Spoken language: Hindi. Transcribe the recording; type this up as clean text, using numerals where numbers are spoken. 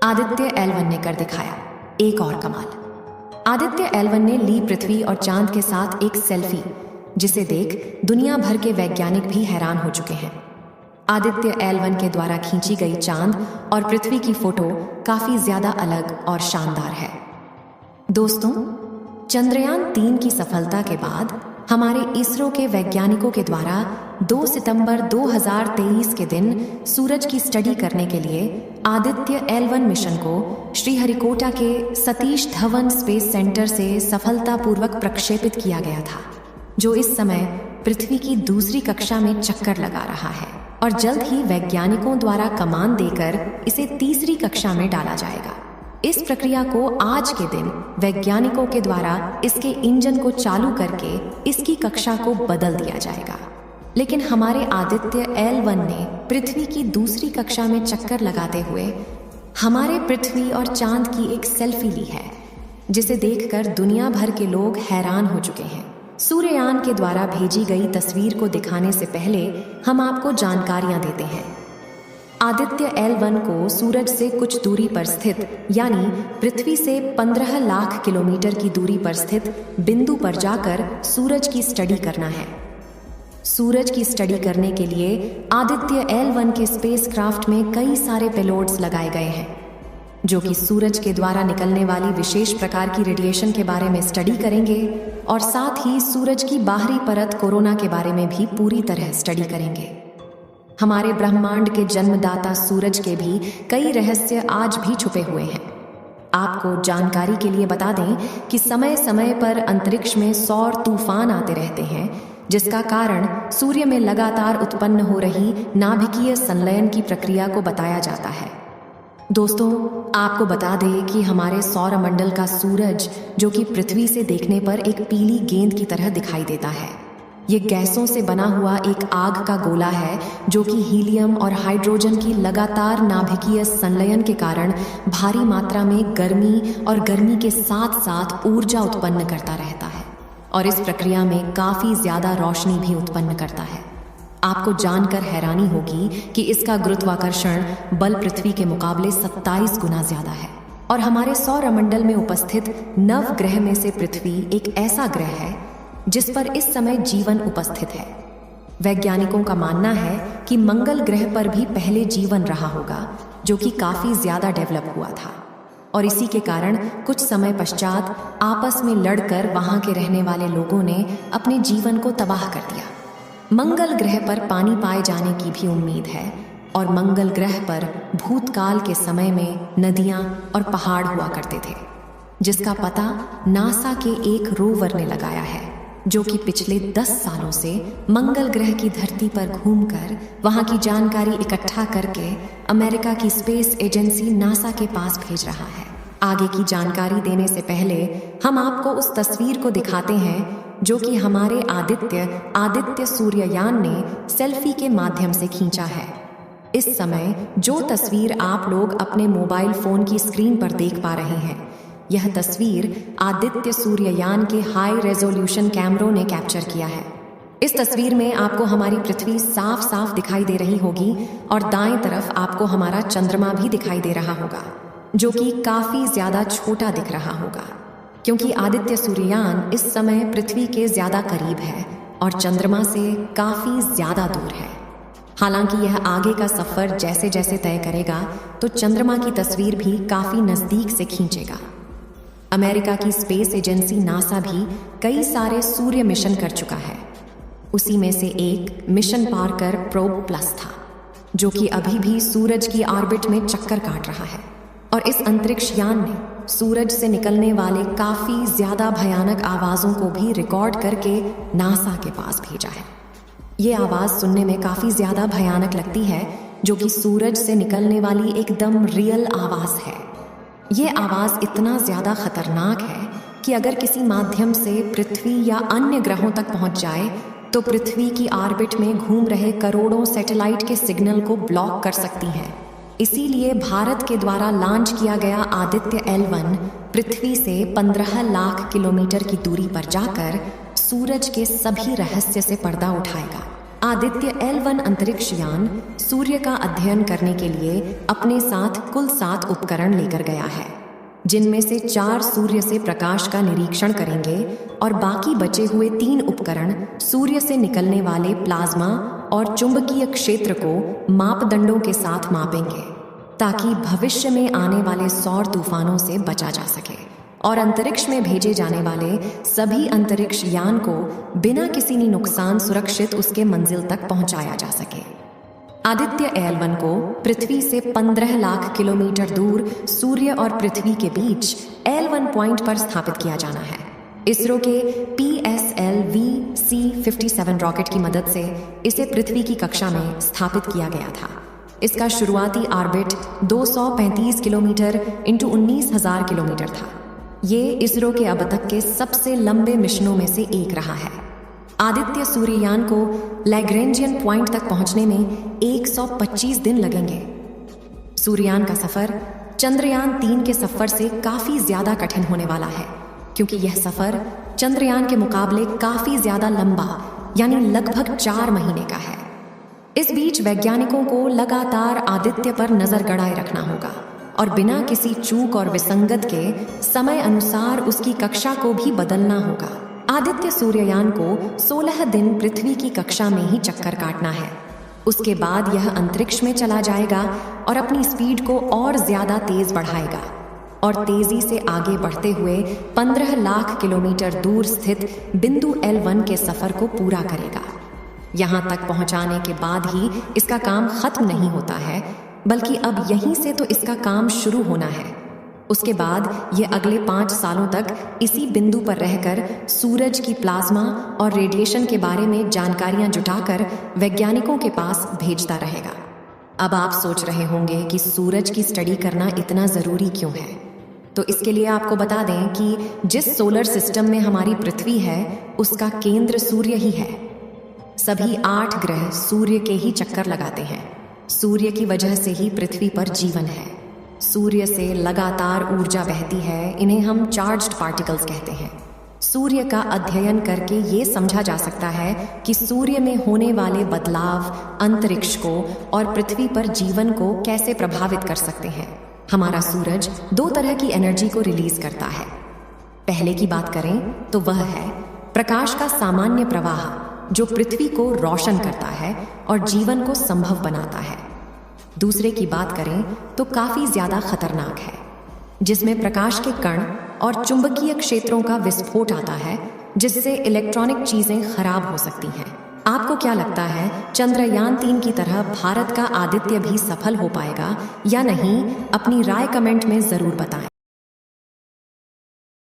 आदित्य एल1 ने कर दिखाया एक और कमाल। आदित्य एल1 ने ली पृथ्वी और चांद के साथ एक सेल्फी, जिसे देख दुनिया भर के वैज्ञानिक भी हैरान हो चुके हैं। आदित्य एल1 के द्वारा खींची गई चांद और पृथ्वी की फोटो काफी ज्यादा अलग और शानदार है। दोस्तों, चंद्रयान-3 की सफलता के बाद हमारे इसरो के वैज्ञानिकों के द्वारा 2 सितंबर 2023 के दिन सूरज की स्टडी करने के लिए आदित्य एल1 मिशन को श्रीहरिकोटा के सतीश धवन स्पेस सेंटर से सफलतापूर्वक प्रक्षेपित किया गया था, जो इस समय पृथ्वी की दूसरी कक्षा में चक्कर लगा रहा है और जल्द ही वैज्ञानिकों द्वारा कमान देकर इसे तीसरी कक्षा में डाला जाएगा। इस प्रक्रिया को आज के दिन वैज्ञानिकों के द्वारा इसके इंजन को चालू करके इसकी कक्षा को बदल दिया जाएगा। लेकिन हमारे आदित्य एल1 ने पृथ्वी की दूसरी कक्षा में चक्कर लगाते हुए हमारे पृथ्वी और चांद की एक सेल्फी ली है, जिसे देखकर दुनिया भर के लोग हैरान हो चुके हैं। सूर्ययान के द्वारा भेजी गई तस्वीर को दिखाने से पहले हम आपको जानकारियां देते हैं। आदित्य एल1 को सूरज से कुछ दूरी पर स्थित, यानी पृथ्वी से 15 लाख किलोमीटर की दूरी पर स्थित बिंदु पर जाकर सूरज की स्टडी करना है। सूरज की स्टडी करने के लिए आदित्य एल1 के स्पेसक्राफ्ट में कई सारे पेलोड्स लगाए गए हैं, जो कि सूरज के द्वारा निकलने वाली विशेष प्रकार की रेडिएशन के बारे में स्टडी करेंगे और साथ ही सूरज की बाहरी परत कोरोना के बारे में भी पूरी तरह स्टडी करेंगे। हमारे ब्रह्मांड के जन्मदाता सूरज के भी कई रहस्य आज भी छुपे हुए हैं। आपको जानकारी के लिए बता दें कि समय समय पर अंतरिक्ष में सौर तूफान आते रहते हैं, जिसका कारण सूर्य में लगातार उत्पन्न हो रही नाभिकीय संलयन की प्रक्रिया को बताया जाता है। दोस्तों, आपको बता दें कि हमारे सौरमंडल का सूरज, जो कि पृथ्वी से देखने पर एक पीली गेंद की तरह दिखाई देता है, ये गैसों से बना हुआ एक आग का गोला है, जो कि हीलियम और हाइड्रोजन की लगातार नाभिकीय संलयन के कारण भारी मात्रा में गर्मी और गर्मी के साथ साथ ऊर्जा उत्पन्न करता रहता है और इस प्रक्रिया में काफी ज्यादा रोशनी भी उत्पन्न करता है। आपको जानकर हैरानी होगी कि इसका गुरुत्वाकर्षण बल पृथ्वी के मुकाबले 27 गुना ज्यादा है और हमारे सौरमंडल में उपस्थित नव ग्रह में से पृथ्वी एक ऐसा ग्रह है जिस पर इस समय जीवन उपस्थित है। वैज्ञानिकों का मानना है कि मंगल ग्रह पर भी पहले जीवन रहा होगा, जो कि काफी ज्यादा डेवलप हुआ था और इसी के कारण कुछ समय पश्चात आपस में लड़कर वहां के रहने वाले लोगों ने अपने जीवन को तबाह कर दिया। मंगल ग्रह पर पानी पाए जाने की भी उम्मीद है और मंगल ग्रह पर भूतकाल के समय में नदियां और पहाड़ हुआ करते थे, जिसका पता नासा के एक रोवर ने लगाया है, जो कि पिछले 10 सालों से मंगल ग्रह की धरती पर घूमकर वहां की जानकारी इकट्ठा करके अमेरिका की स्पेस एजेंसी नासा के पास भेज रहा है। आगे की जानकारी देने से पहले हम आपको उस तस्वीर को दिखाते हैं, जो कि हमारे आदित्य सूर्ययान ने सेल्फी के माध्यम से खींचा है। इस समय जो तस्वीर आप लोग अपने मोबाइल फोन की स्क्रीन पर देख पा रहे हैं, यह तस्वीर आदित्य सूर्ययान के हाई रेजोल्यूशन कैमरों ने कैप्चर किया है। इस तस्वीर में आपको हमारी पृथ्वी साफ साफ दिखाई दे रही होगी और दाएं तरफ आपको हमारा चंद्रमा भी दिखाई दे रहा होगा, जो कि काफी ज्यादा छोटा दिख रहा होगा, क्योंकि आदित्य सूर्ययान इस समय पृथ्वी के ज्यादा करीब है और चंद्रमा से काफी ज्यादा दूर है। हालांकि यह आगे का सफर जैसे जैसे तय करेगा तो चंद्रमा की तस्वीर भी काफी नजदीक से खींचेगा। अमेरिका की स्पेस एजेंसी नासा भी कई सारे सूर्य मिशन कर चुका है। उसी में से एक मिशन पार्कर प्रोब प्लस था, जो कि अभी भी सूरज की ऑर्बिट में चक्कर काट रहा है और इस अंतरिक्ष यान ने सूरज से निकलने वाले काफी ज्यादा भयानक आवाजों को भी रिकॉर्ड करके नासा के पास भेजा है। ये आवाज सुनने में काफी ज्यादा भयानक लगती है, जो कि सूरज से निकलने वाली एकदम रियल आवाज है। ये आवाज इतना ज्यादा खतरनाक है कि अगर किसी माध्यम से पृथ्वी या अन्य ग्रहों तक पहुंच जाए तो पृथ्वी की ऑर्बिट में घूम रहे करोड़ों सैटेलाइट के सिग्नल को ब्लॉक कर सकती है। इसीलिए भारत के द्वारा लॉन्च किया गया आदित्य एल1 पृथ्वी से 15 लाख किलोमीटर की दूरी पर जाकर सूरज के सभी रहस्य से पर्दा उठाएगा आदित्य L1 अंतरिक्ष यान सूर्य का अध्ययन करने के लिए अपने साथ कुल 7 उपकरण लेकर गया है, जिनमें से 4 सूर्य से प्रकाश का निरीक्षण करेंगे और बाकी बचे हुए 3 उपकरण सूर्य से निकलने वाले प्लाज्मा और चुंबकीय क्षेत्र को मापदंडों के साथ मापेंगे, ताकि भविष्य में आने वाले सौर तूफानों से बचा जा सके और अंतरिक्ष में भेजे जाने वाले सभी अंतरिक्ष यान को बिना किसी नुकसान सुरक्षित उसके मंजिल तक पहुंचाया जा सके। आदित्य L1 को पृथ्वी से 15 लाख किलोमीटर दूर सूर्य और पृथ्वी के बीच L1 पॉइंट पर स्थापित किया जाना है। इसरो के PSLV-C57 रॉकेट की मदद से इसे पृथ्वी की कक्षा में स्थापित किया गया था। इसका शुरुआती ऑर्बिट 235 किलोमीटर × 19,000 किलोमीटर था। ये इसरो के अब तक के सबसे लंबे मिशनों में से एक रहा है। आदित्य सूर्ययान को लैग्रेंजियन पॉइंट तक पहुंचने में 125 दिन लगेंगे। सूर्ययान का सफर चंद्रयान 3 के सफर से काफी ज्यादा कठिन होने वाला है, क्योंकि यह सफर चंद्रयान के मुकाबले काफी ज्यादा लंबा यानी लगभग 4 महीने का है। इस बीच वैज्ञानिकों को लगातार आदित्य पर नजर गड़ाए रखना होगा और बिना किसी चूक और विसंगत के समय अनुसार उसकी कक्षा को भी बदलना होगा। आदित्य सूर्ययान को 16 दिन पृथ्वी की कक्षा में ही चक्कर काटना है। उसके बाद यह अंतरिक्ष में चला जाएगा और अपनी स्पीड को और ज्यादा तेज बढ़ाएगा और तेजी से आगे बढ़ते हुए 15 लाख किलोमीटर दूर स्थित बिंदु L1 के सफर को पूरा करेगा। यहाँ तक पहुँचाने के बाद ही इसका काम खत्म नहीं होता है, बल्कि अब यहीं से तो इसका काम शुरू होना है। उसके बाद ये अगले 5 सालों तक इसी बिंदु पर रहकर सूरज की प्लाज्मा और रेडिएशन के बारे में जानकारियां जुटाकर वैज्ञानिकों के पास भेजता रहेगा। अब आप सोच रहे होंगे कि सूरज की स्टडी करना इतना ज़रूरी क्यों है? तो इसके लिए आपको बता दें कि जिस सोलर सिस्टम में हमारी पृथ्वी है, उसका केंद्र सूर्य ही है। सभी 8 ग्रह सूर्य के ही चक्कर लगाते हैं। सूर्य की वजह से ही पृथ्वी पर जीवन है। सूर्य से लगातार ऊर्जा बहती है, इन्हें हम चार्ज्ड पार्टिकल्स कहते हैं। सूर्य का अध्ययन करके ये समझा जा सकता है कि सूर्य में होने वाले बदलाव अंतरिक्ष को और पृथ्वी पर जीवन को कैसे प्रभावित कर सकते हैं। हमारा सूरज 2 तरह की एनर्जी को रिलीज करता है। पहले की बात करें तो वह है प्रकाश का सामान्य प्रवाह, जो पृथ्वी को रोशन करता है और जीवन को संभव बनाता है। दूसरे की बात करें तो काफी ज्यादा खतरनाक है, जिसमें प्रकाश के कण और चुंबकीय क्षेत्रों का विस्फोट आता है, जिससे इलेक्ट्रॉनिक चीजें खराब हो सकती हैं। आपको क्या लगता है, चंद्रयान 3 की तरह भारत का आदित्य भी सफल हो पाएगा या नहीं? अपनी राय कमेंट में जरूर बताएं।